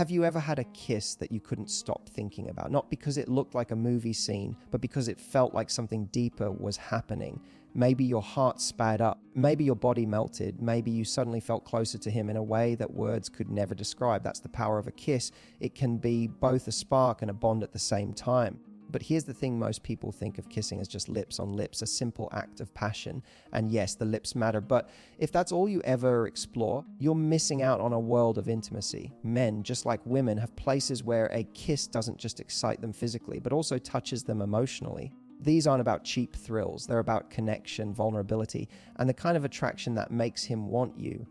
Have you ever had a kiss that you couldn't stop thinking about? Not because it looked like a movie scene, but because it felt like something deeper was happening. Maybe your heart sped up, maybe your body melted, maybe you suddenly felt closer to him in a way that words could never describe. That's the power of a kiss. It can be both a spark and a bond at the same time. But here's the thing, most people think of kissing as just lips on lips, a simple act of passion. And yes, the lips matter, but if that's all you ever explore, you're missing out on a world of intimacy. Men, just like women, have places where a kiss doesn't just excite them physically, but also touches them emotionally. These aren't about cheap thrills, they're about connection, vulnerability, and the kind of attraction that makes him want you.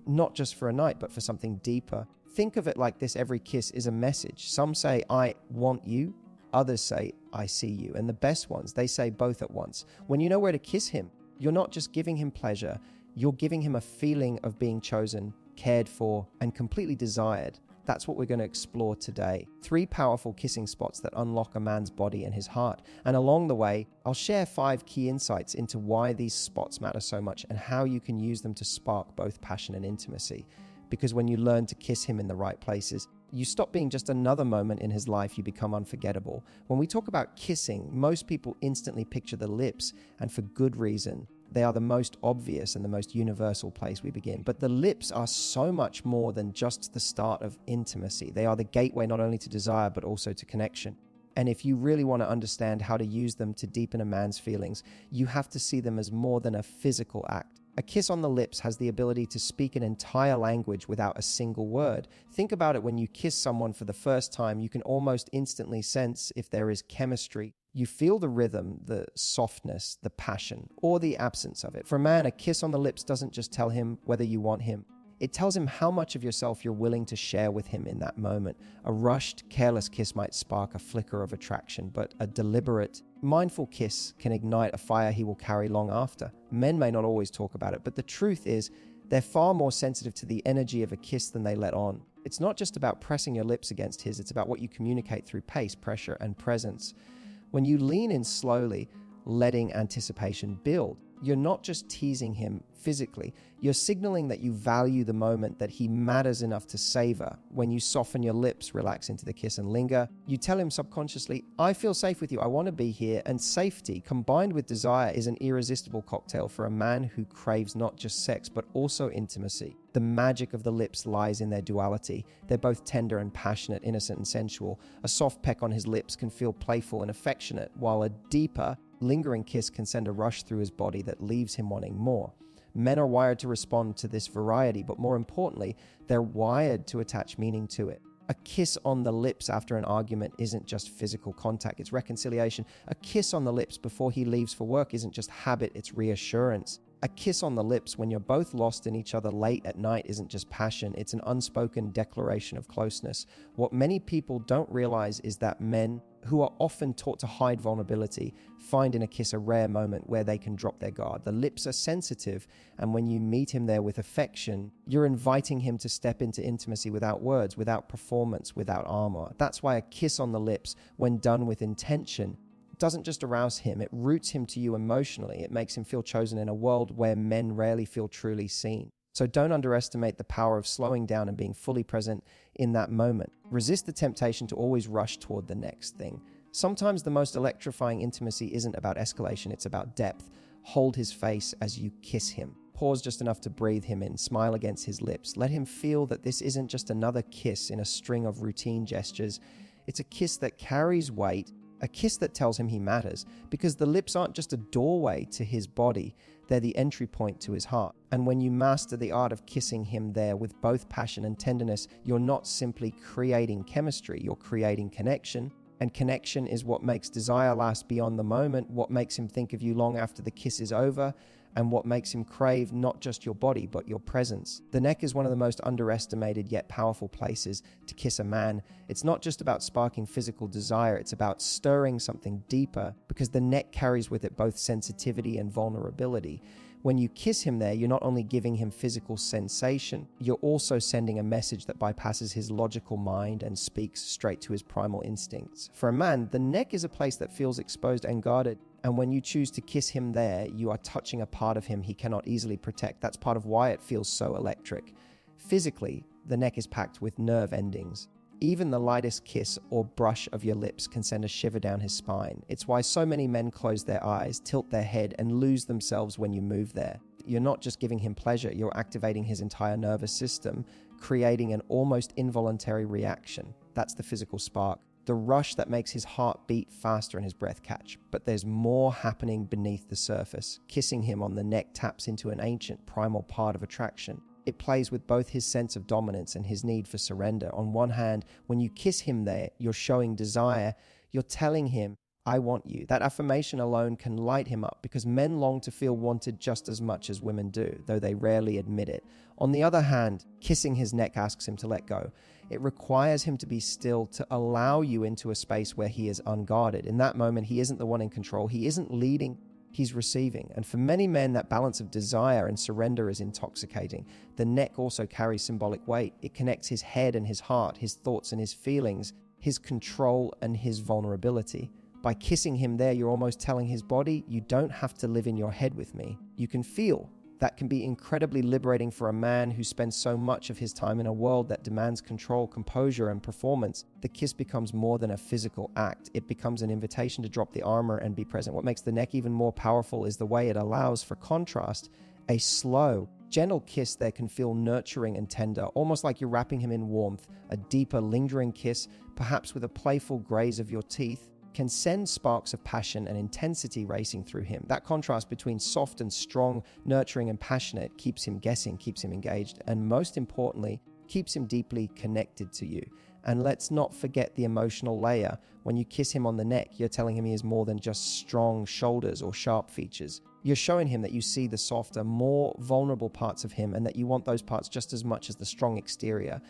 Not just for a night, but for something deeper. Think of it like this: every kiss is a message. Some say, I want you. Others say, I see you. And the best ones, they say both at once. When you know where to kiss him, you're not just giving him pleasure, you're giving him a feeling of being chosen, cared for, and completely desired. That's what we're going to explore today. 3 powerful kissing spots that unlock a man's body and his heart. And along the way, I'll share 5 key insights into why these spots matter so much and how you can use them to spark both passion and intimacy. Because when you learn to kiss him in the right places, you stop being just another moment in his life, you become unforgettable. When we talk about kissing, most people instantly picture the lips, and for good reason. They are the most obvious and the most universal place we begin. But the lips are so much more than just the start of intimacy. They are the gateway not only to desire, but also to connection. And if you really want to understand how to use them to deepen a man's feelings, you have to see them as more than a physical act. A kiss on the lips has the ability to speak an entire language without a single word. Think about it: when you kiss someone for the first time, you can almost instantly sense if there is chemistry. You feel the rhythm, the softness, the passion, or the absence of it. For a man, a kiss on the lips doesn't just tell him whether you want him. It tells him how much of yourself you're willing to share with him in that moment. A rushed, careless kiss might spark a flicker of attraction, but a deliberate, mindful kiss can ignite a fire he will carry long after. Men may not always talk about it, but the truth is, they're far more sensitive to the energy of a kiss than they let on. It's not just about pressing your lips against his, it's about what you communicate through pace, pressure, and presence. When you lean in slowly, letting anticipation build, you're not just teasing him physically, you're signaling that you value the moment, that he matters enough to savor. When you soften your lips, relax into the kiss and linger, you tell him subconsciously, I feel safe with you, I want to be here. And safety combined with desire is an irresistible cocktail for a man who craves not just sex, but also intimacy. The magic of the lips lies in their duality. They're both tender and passionate, innocent and sensual. A soft peck on his lips can feel playful and affectionate, while a deeper, lingering kiss can send a rush through his body that leaves him wanting more. Men are wired to respond to this variety, but more importantly, they're wired to attach meaning to it. A kiss on the lips after an argument isn't just physical contact, it's reconciliation. A kiss on the lips before he leaves for work isn't just habit, it's reassurance. A kiss on the lips when you're both lost in each other late at night isn't just passion, it's an unspoken declaration of closeness. What many people don't realize is that men, who are often taught to hide vulnerability, find in a kiss a rare moment where they can drop their guard. The lips are sensitive, and when you meet him there with affection, you're inviting him to step into intimacy without words, without performance, without armor. That's why a kiss on the lips, when done with intention, doesn't just arouse him, it roots him to you emotionally. It makes him feel chosen in a world where men rarely feel truly seen. So don't underestimate the power of slowing down and being fully present in that moment. Resist the temptation to always rush toward the next thing. Sometimes the most electrifying intimacy isn't about escalation, it's about depth. Hold his face as you kiss him. Pause just enough to breathe him in, smile against his lips. Let him feel that this isn't just another kiss in a string of routine gestures. It's a kiss that carries weight, a kiss that tells him he matters, because the lips aren't just a doorway to his body, they're the entry point to his heart. And when you master the art of kissing him there with both passion and tenderness, you're not simply creating chemistry, you're creating connection. And connection is what makes desire last beyond the moment, what makes him think of you long after the kiss is over, and what makes him crave not just your body, but your presence. The neck is one of the most underestimated yet powerful places to kiss a man. It's not just about sparking physical desire, it's about stirring something deeper, because the neck carries with it both sensitivity and vulnerability. When you kiss him there, you're not only giving him physical sensation, you're also sending a message that bypasses his logical mind and speaks straight to his primal instincts. For a man, the neck is a place that feels exposed and guarded. And when you choose to kiss him there, you are touching a part of him he cannot easily protect. That's part of why it feels so electric. Physically, The neck is packed with nerve endings. Even the lightest kiss or brush of your lips can send a shiver down his spine. It's why so many men close their eyes, tilt their head, and lose themselves when you move there. You're not just giving him pleasure, you're activating his entire nervous system, creating an almost involuntary reaction. That's the physical spark. The rush that makes his heart beat faster and his breath catch. But there's more happening beneath the surface. Kissing him on the neck taps into an ancient primal part of attraction. It plays with both his sense of dominance and his need for surrender. On one hand, when you kiss him there, you're showing desire. You're telling him, I want you. That affirmation alone can light him up because men long to feel wanted just as much as women do, though they rarely admit it. On the other hand, kissing his neck asks him to let go. It requires him to be still, to allow you into a space where he is unguarded. In that moment, he isn't the one in control. He isn't leading. He's receiving. And for many men, that balance of desire and surrender is intoxicating. The neck also carries symbolic weight. It connects his head and his heart, his thoughts and his feelings, his control and his vulnerability. By kissing him there, you're almost telling his body, you don't have to live in your head with me. You can feel. That can be incredibly liberating for a man who spends so much of his time in a world that demands control, composure, and performance. The kiss becomes more than a physical act. It becomes an invitation to drop the armor and be present. What makes the neck even more powerful is the way it allows for contrast. A slow, gentle kiss there can feel nurturing and tender, almost like you're wrapping him in warmth. A deeper, lingering kiss, perhaps with a playful graze of your teeth, can send sparks of passion and intensity racing through him. That contrast between soft and strong, nurturing and passionate keeps him guessing, keeps him engaged, and most importantly, keeps him deeply connected to you. And let's not forget the emotional layer. When you kiss him on the neck, you're telling him he is more than just strong shoulders or sharp features. You're showing him that you see the softer, more vulnerable parts of him and that you want those parts just as much as the strong exterior.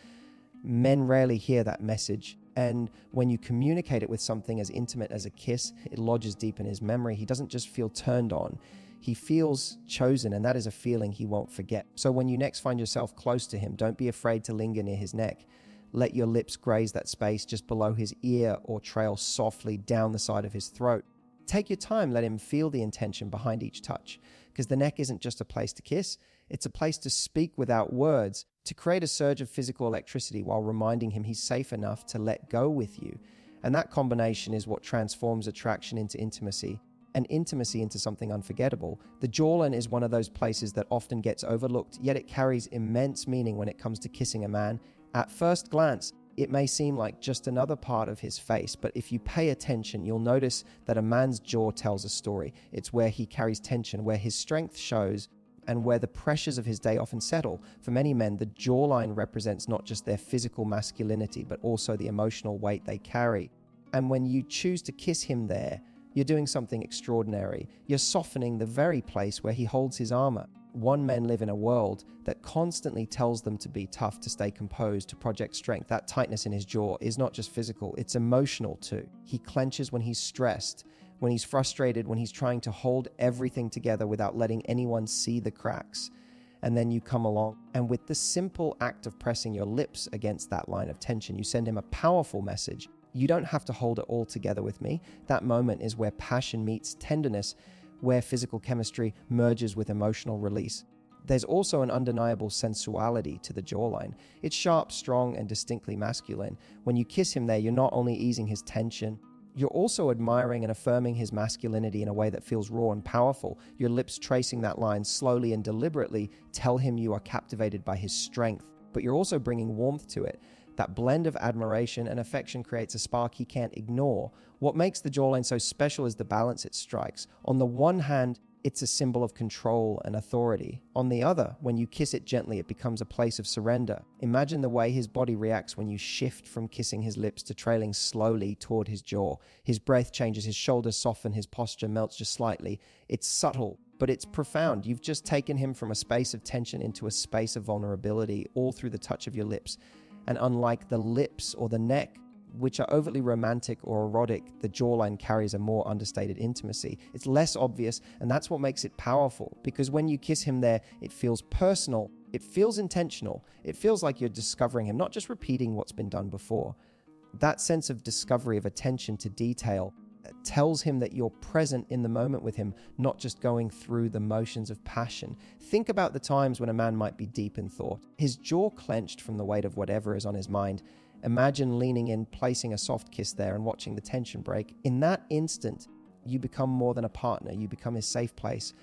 Men rarely hear that message. And when you communicate it with something as intimate as a kiss, it lodges deep in his memory. He doesn't just feel turned on, he feels chosen, and that is a feeling he won't forget. So when you next find yourself close to him, don't be afraid to linger near his neck. Let your lips graze that space just below his ear or trail softly down the side of his throat. Take your time, let him feel the intention behind each touch, because the neck isn't just a place to kiss, it's a place to speak without words, to create a surge of physical electricity while reminding him he's safe enough to let go with you. And that combination is what transforms attraction into intimacy, and intimacy into something unforgettable. The jawline is one of those places that often gets overlooked, yet it carries immense meaning when it comes to kissing a man. At first glance, it may seem like just another part of his face, but if you pay attention, you'll notice that a man's jaw tells a story. It's where he carries tension, where his strength shows, and where the pressures of his day often settle. For many men, the jawline represents not just their physical masculinity, but also the emotional weight they carry. And when you choose to kiss him there, you're doing something extraordinary. You're softening the very place where he holds his armor. Men live in a world that constantly tells them to be tough, to stay composed, to project strength. That tightness in his jaw is not just physical, it's emotional too. He clenches when he's stressed, when he's frustrated, when he's trying to hold everything together without letting anyone see the cracks. And then you come along, and with the simple act of pressing your lips against that line of tension, you send him a powerful message. You don't have to hold it all together with me. That moment is where passion meets tenderness, where physical chemistry merges with emotional release. There's also an undeniable sensuality to the jawline. It's sharp, strong, and distinctly masculine. When you kiss him there, you're not only easing his tension, you're also admiring and affirming his masculinity in a way that feels raw and powerful. Your lips tracing that line slowly and deliberately tell him you are captivated by his strength, but you're also bringing warmth to it. That blend of admiration and affection creates a spark he can't ignore. What makes the jawline so special is the balance it strikes. On the one hand, it's a symbol of control and authority. On the other, when you kiss it gently, it becomes a place of surrender. Imagine the way his body reacts when you shift from kissing his lips to trailing slowly toward his jaw. His breath changes, his shoulders soften, his posture melts just slightly. It's subtle, but it's profound. You've just taken him from a space of tension into a space of vulnerability, all through the touch of your lips. And unlike the lips or the neck, which are overtly romantic or erotic, the jawline carries a more understated intimacy. It's less obvious, and that's what makes it powerful, because when you kiss him there, it feels personal, it feels intentional, it feels like you're discovering him, not just repeating what's been done before. That sense of discovery, of attention to detail, tells him that you're present in the moment with him, not just going through the motions of passion. Think about the times when a man might be deep in thought, his jaw clenched from the weight of whatever is on his mind. Imagine leaning in, placing a soft kiss there and watching the tension break. In that instant, you become more than a partner. You become his safe place.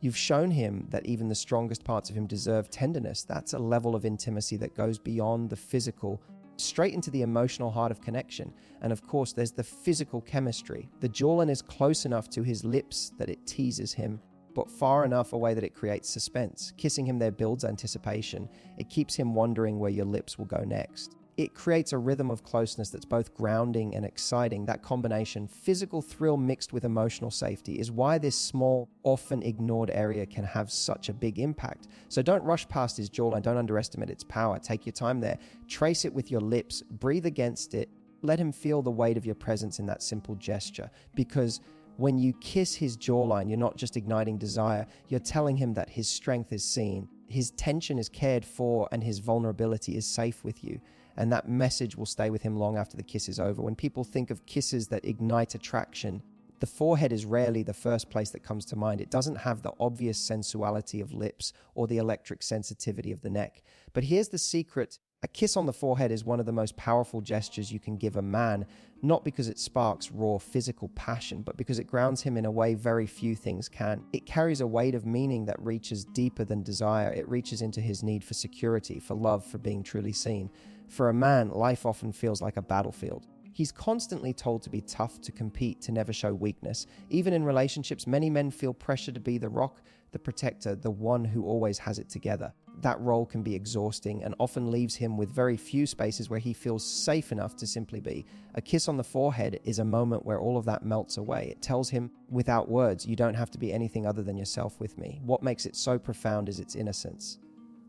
You've shown him that even the strongest parts of him deserve tenderness. That's a level of intimacy that goes beyond the physical, straight into the emotional heart of connection. And of course, there's the physical chemistry. The jawline is close enough to his lips that it teases him, but far enough away that it creates suspense. Kissing him there builds anticipation. It keeps him wondering where your lips will go next. It creates a rhythm of closeness that's both grounding and exciting. That combination, physical thrill mixed with emotional safety, is why this small, often ignored area can have such a big impact. So don't rush past his jawline. Don't underestimate its power. Take your time there. Trace it with your lips. Breathe against it. Let him feel the weight of your presence in that simple gesture. Because when you kiss his jawline, you're not just igniting desire. You're telling him that his strength is seen, his tension is cared for, and his vulnerability is safe with you. And that message will stay with him long after the kiss is over. When people think of kisses that ignite attraction, the forehead is rarely the first place that comes to mind. It doesn't have the obvious sensuality of lips or the electric sensitivity of the neck. But here's the secret. A kiss on the forehead is one of the most powerful gestures you can give a man, not because it sparks raw physical passion, but because it grounds him in a way very few things can. It carries a weight of meaning that reaches deeper than desire. It reaches into his need for security, for love, for being truly seen. For a man, life often feels like a battlefield. He's constantly told to be tough, to compete, to never show weakness. Even in relationships, many men feel pressure to be the rock, the protector, the one who always has it together. That role can be exhausting and often leaves him with very few spaces where he feels safe enough to simply be. A kiss on the forehead is a moment where all of that melts away. It tells him, without words, you don't have to be anything other than yourself with me. What makes it so profound is its innocence.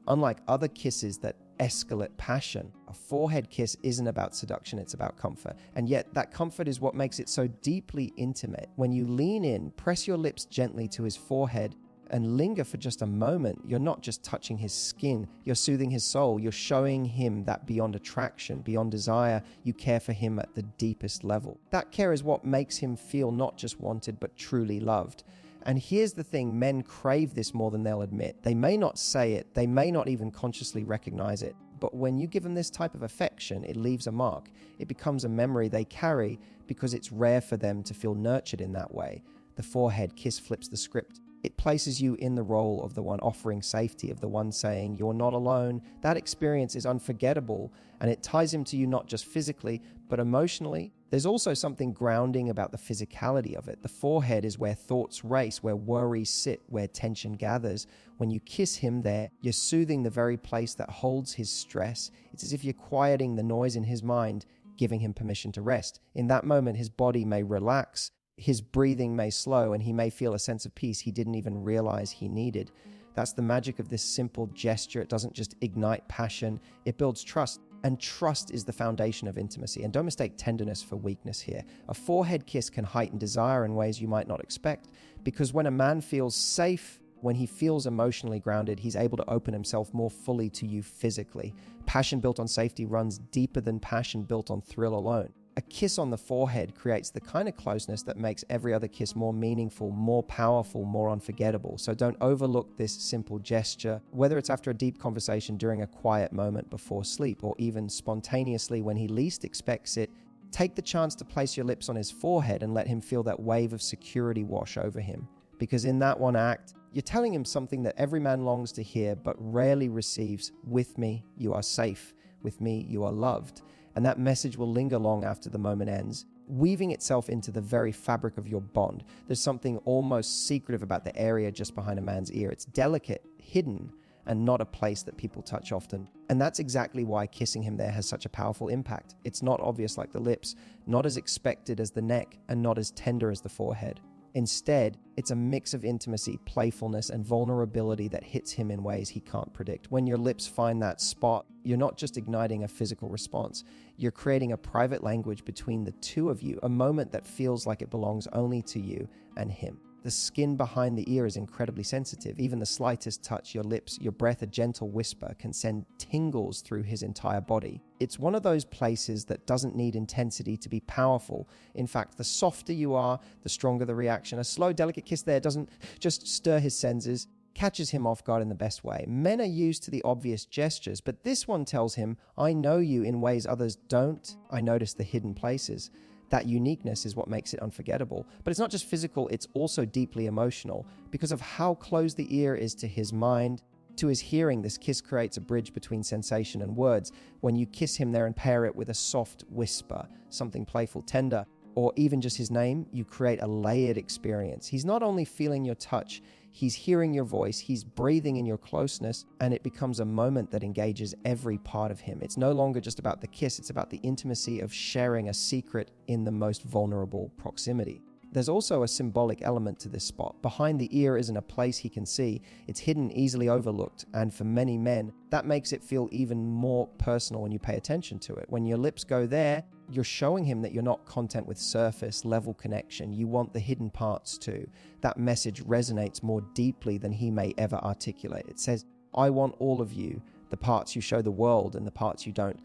Unlike other kisses that escalate passion, a forehead kiss isn't about seduction, it's about comfort. And yet that comfort is what makes it so deeply intimate. When you lean in, press your lips gently to his forehead, and linger for just a moment, you're not just touching his skin, you're soothing his soul. You're showing him that beyond attraction, beyond desire, you care for him at the deepest level. That care is what makes him feel not just wanted, but truly loved. And here's the thing, men crave this more than they'll admit. They may not say it, they may not even consciously recognize it, but when you give them this type of affection, it leaves a mark. It becomes a memory they carry because it's rare for them to feel nurtured in that way. The forehead kiss flips the script. It places you in the role of the one offering safety, of the one saying, you're not alone. That experience is unforgettable, and it ties him to you not just physically, but emotionally. There's also something grounding about the physicality of it. The forehead is where thoughts race, where worries sit, where tension gathers. When you kiss him there, you're soothing the very place that holds his stress. It's as if you're quieting the noise in his mind, giving him permission to rest. In that moment, his body may relax, his breathing may slow, and he may feel a sense of peace he didn't even realize he needed. That's the magic of this simple gesture. It doesn't just ignite passion, it builds trust. And trust is the foundation of intimacy. And don't mistake tenderness for weakness here. A forehead kiss can heighten desire in ways you might not expect, because when a man feels safe, when he feels emotionally grounded, he's able to open himself more fully to you physically. Passion built on safety runs deeper than passion built on thrill alone. A kiss on the forehead creates the kind of closeness that makes every other kiss more meaningful, more powerful, more unforgettable. So don't overlook this simple gesture, whether it's after a deep conversation, during a quiet moment before sleep, or even spontaneously when he least expects it. Take the chance to place your lips on his forehead and let him feel that wave of security wash over him. Because in that one act, you're telling him something that every man longs to hear but rarely receives. With me, you are safe. With me, you are loved. And that message will linger long after the moment ends, weaving itself into the very fabric of your bond. There's something almost secretive about the area just behind a man's ear. It's delicate, hidden, and not a place that people touch often. And that's exactly why kissing him there has such a powerful impact. It's not obvious like the lips, not as expected as the neck, and not as tender as the forehead. Instead, it's a mix of intimacy, playfulness, and vulnerability that hits him in ways he can't predict. When your lips find that spot, you're not just igniting a physical response. You're creating a private language between the two of you, a moment that feels like it belongs only to you and him. The skin behind the ear is incredibly sensitive. Even the slightest touch, your lips, your breath, a gentle whisper can send tingles through his entire body. It's one of those places that doesn't need intensity to be powerful. In fact, the softer you are, the stronger the reaction. A slow, delicate kiss there doesn't just stir his senses, catches him off guard in the best way. Men are used to the obvious gestures, but this one tells him, I know you in ways others don't. I notice the hidden places. That uniqueness is what makes it unforgettable. But it's not just physical, it's also deeply emotional. Because of how close the ear is to his mind, to his hearing, this kiss creates a bridge between sensation and words. When you kiss him there and pair it with a soft whisper, something playful, tender, or even just his name, you create a layered experience. He's not only feeling your touch, he's hearing your voice, he's breathing in your closeness, and it becomes a moment that engages every part of him. It's no longer just about the kiss, it's about the intimacy of sharing a secret in the most vulnerable proximity. There's also a symbolic element to this spot. Behind the ear isn't a place he can see. It's hidden, easily overlooked, and for many men, that makes it feel even more personal when you pay attention to it. When your lips go there, you're showing him that you're not content with surface level connection. You want the hidden parts too. That message resonates more deeply than he may ever articulate. It says, I want all of you, the parts you show the world and the parts you don't.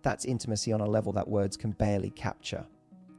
That's intimacy on a level that words can barely capture.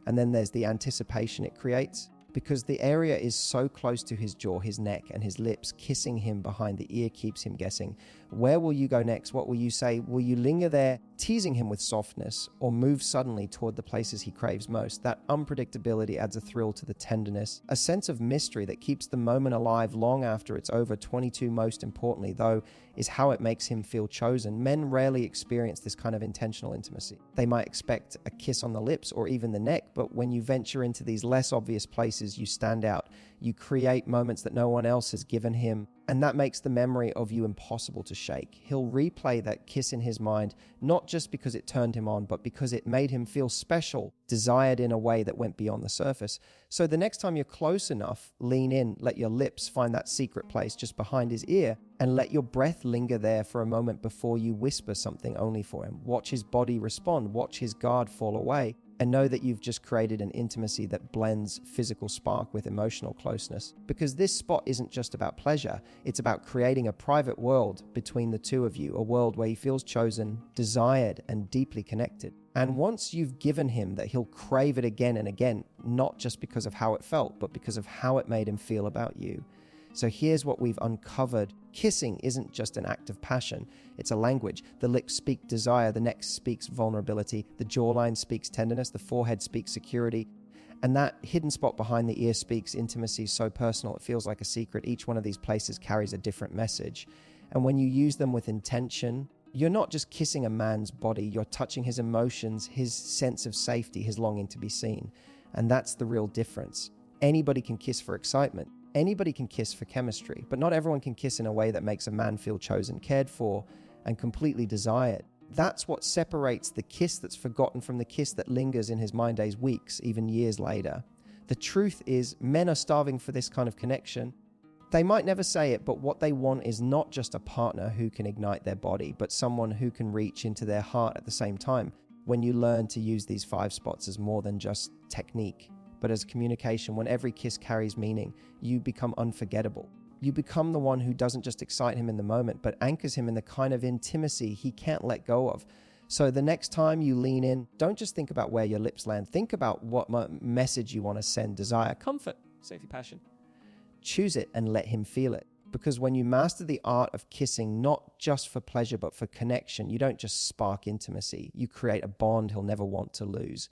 And then there's the anticipation it creates. Because the area is so close to his jaw, his neck, and his lips, kissing him behind the ear keeps him guessing. Where will you go next? What will you say? Will you linger there, teasing him with softness, or move suddenly toward the places he craves most? That unpredictability adds a thrill to the tenderness, a sense of mystery that keeps the moment alive long after it's over. 22, most importantly, though, is how it makes him feel chosen. Men rarely experience this kind of intentional intimacy. They might expect a kiss on the lips or even the neck, but when you venture into these less obvious places, you stand out. You create moments that no one else has given him, and that makes the memory of you impossible to shake. He'll replay that kiss in his mind, not just because it turned him on, but because it made him feel special, desired in a way that went beyond the surface. So the next time you're close enough, lean in, let your lips find that secret place just behind his ear, and let your breath linger there for a moment before you whisper something only for him. Watch his body respond, watch his guard fall away, and know that you've just created an intimacy that blends physical spark with emotional closeness. Because this spot isn't just about pleasure, it's about creating a private world between the two of you, a world where he feels chosen, desired, and deeply connected. And once you've given him that, he'll crave it again and again, not just because of how it felt, but because of how it made him feel about you. So here's what we've uncovered. Kissing isn't just an act of passion, it's a language. The lips speak desire, the neck speaks vulnerability, the jawline speaks tenderness, the forehead speaks security, and that hidden spot behind the ear speaks intimacy so personal it feels like a secret. Each one of these places carries a different message. And when you use them with intention, you're not just kissing a man's body, you're touching his emotions, his sense of safety, his longing to be seen. And that's the real difference. Anybody can kiss for excitement. Anybody can kiss for chemistry, but not everyone can kiss in a way that makes a man feel chosen, cared for, and completely desired. That's what separates the kiss that's forgotten from the kiss that lingers in his mind days, weeks, even years later. The truth is, men are starving for this kind of connection. They might never say it, but what they want is not just a partner who can ignite their body, but someone who can reach into their heart at the same time. When you learn to use these 5 spots as more than just technique, but as communication, when every kiss carries meaning, you become unforgettable. You become the one who doesn't just excite him in the moment, but anchors him in the kind of intimacy he can't let go of. So the next time you lean in, don't just think about where your lips land. Think about what message you want to send: desire, comfort, safety, passion. Choose it and let him feel it. Because when you master the art of kissing, not just for pleasure, but for connection, you don't just spark intimacy. You create a bond he'll never want to lose.